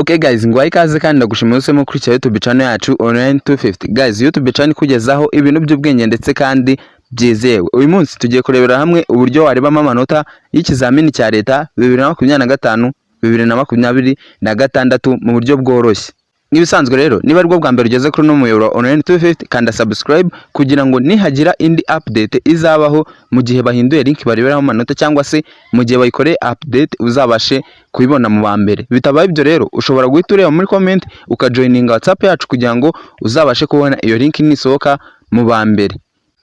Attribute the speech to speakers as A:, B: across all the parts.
A: Okay guys, ngwaye ikaze kandi ndagushimiye usemo kuri YouTube channel yacu Online 250. Guys, YouTube channel kugezaho ibintu by'ubwenge ndetse kandi byizewe. Uyu munsi tugiye kurebera hamwe uburyo warebamo amanota y'ikizamini cya leta 2025 2026 mu buryo bworoshye. Nibisanzwe rero niba aribwo bwa mbere ugeze kuri no muyoboro Online 250 kanda subscribe kugira ngo nihagira indi update izabaho mu gihe bahinduye link bareberaho amanota cyangwa se mu gihe bayikoreye update uzabashe kubibona mu ba mbere. Bitabaye ibyo rero ushobora guhita ureba muri comment ukajoininga WhatsApp yacu kugira ngo uzabashe kubona iyo link nisohoka mu ba mbere.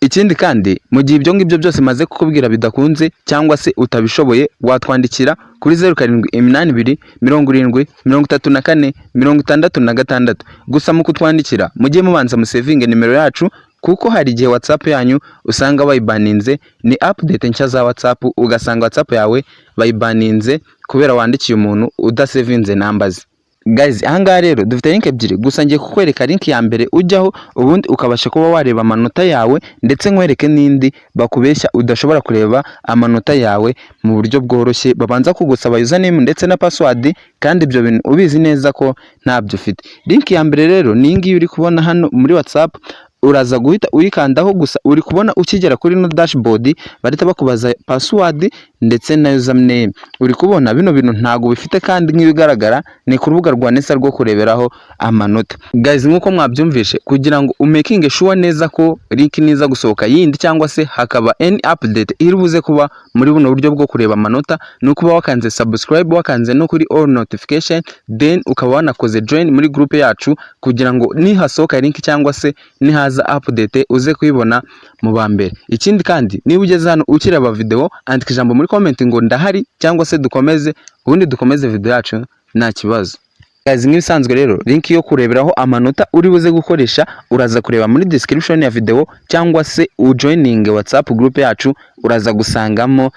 A: Ikindi kandi mu gihe ibyo ngibyo byose maze kukubwira bidakunze cyangwa se utabishoboye watwandikira kuri 0782 70 34 66. Gusa mu kutwandikira mujye mubanza musevinge nimero yacu kuko hari igihe WhatsApp yanyu usanga bayibaninze. Ni update nshya za WhatsApp ugasanga WhatsApp yawe bayibaninze kubera wandikiye umuntu udasevinze numbers. Guys, ahangaha rero dufite link ebyiri, gusa ngiye kukwereka link ya mbere ujyaho ubundi ukabasha kuba wareba amanota yawe ndetse nkwereke n'indi bakubeshya udashobora kureba amanota yawe mu buryo bworoshye. Babanza kugusaba username ndetse na password kandi ibyo bintu ubizi neza ko ntabyo ufite. Link ya mbere rero ni ingi uri kubona hano muri WhatsApp, uraza guhita uyikandaho. Gusa uri kubona ukigera kuri no dashboard barita bakubaza password ndetse na username. Uri kubona bino bintu ntago bifite kandi nk'ibigaragara ni ku rubuga rwa Nesa rwo kureberaho amanota. Guys, nkuko mwabyumvishe kugira ngo umaking sure neza ko link niza gusohoka yindi cyangwa se hakaba any update iri buze kuba muri buno buryo bwo kureba amanota, no kuba wakanze subscribe wakanze no kuri all notification, then ukaba wanakoze join muri group yacu kugira ngo nihasohoka link cyangwa se nihaza update uze kuyibona mu ba mbere. Ikindi kandi niba ugeze hano ukireba video andika ijambo muri comment ngo ndahari cyangwa se dukomeze, ubundi dukomeze video yacu nta kibazo. Guys, nk'ibisanzwe rero link yo kureberaho amanota uri buze gukoresha uraza kureba muri description ya video cyangwa se ujoining WhatsApp group yacu uraza gusangamo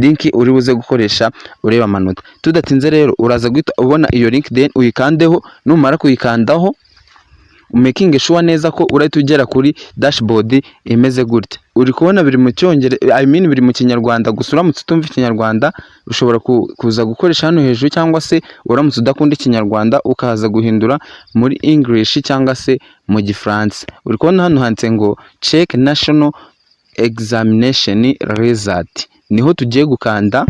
A: link uri buze gukoresha ureba amanota. Tudatinze rero uraza guhita ubona iyo link, then uyikandeho. Numara kuyikandaho making sure neza ko urahita ugera kuri dashboard imeze gute. Uri kubona biri mu cyongereza, biri mu kinyarwanda. Gusa uramutse utumva ikinyarwanda ushobora kuza gukoresha hano hejuru, cyangwa se uramutse udakunda ikinyarwanda ukaza guhindura muri English cyangwa se mu Gifaransa. Uri kubona hano handitse ngo check national examination result, niho tugiye gukanda.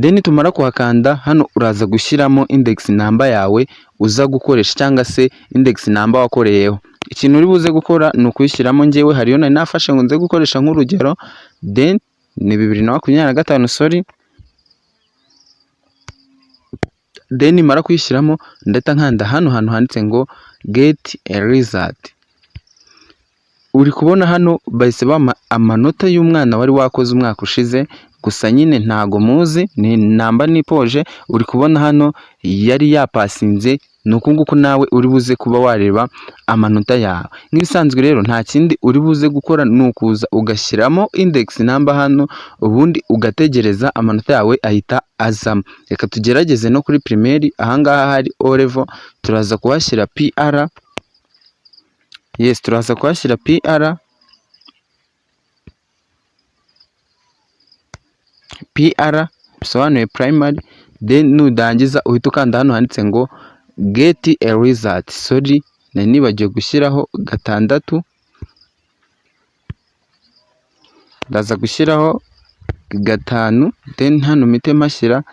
A: Then tumara kuhakanda hano uraza gushyiramo index number yawe uza gukoresha cyangwa se index number wakoreyeho. Ikintu uri buze gukora ni ukuyishyiramo. Ngewe hariyo nari nafashe ngo nze gukoresha nk'urugero, then ni 2025 sorry. Then mara kuyishyiramo ndeta nkanda hano handitse ngo get a result. Uri kubona hano bahise bama amanota y'umwana wari wakoze umwaka ushize, gusa nyine ntago muzi ni namba nipoje. Uri kubona hano yari yapasinze, nuko nguko nawe uri buze kuba wareba amanota yawe. Nk'ibisanzwe rero nta kindi uri buze gukora nukuza ugashyiramo index number hano, ubundi ugategereza amanota yawe ahita azamo. Reka tugerageze no kuri primaire. Ahangaha hari O level turaza kuhashyira PR. Yes, turaza kuhashyira PR. PR bisobanuye primary. Then nudangiza uhita ukanda hano handitse ngo get a result. Sorry, nibagiye gushyiraho 6. Ndaza gushyiraho 5. Then hano mite mashyira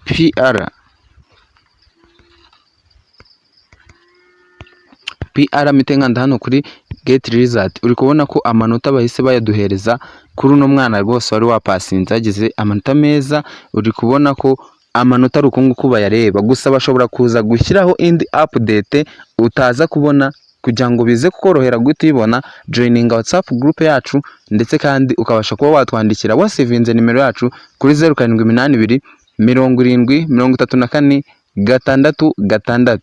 A: PR. mite nkanda hano kuri get result. Uri kubona ko amanota bahise bayaduhereza kuri uno mwana rwose wari wapasinze agize amanota meza. Uri kubona ko amanota ari ukunguko bayareba, gusa bashobora kuza gushyiraho indi update utaza kubona. Kugira ngo bize kukorohera guhita uyibona, joining WhatsApp group yacu ndetse kandi ukabasha kuba watwandikira wasevinze nimero yacu kuri 0782 70 34 66.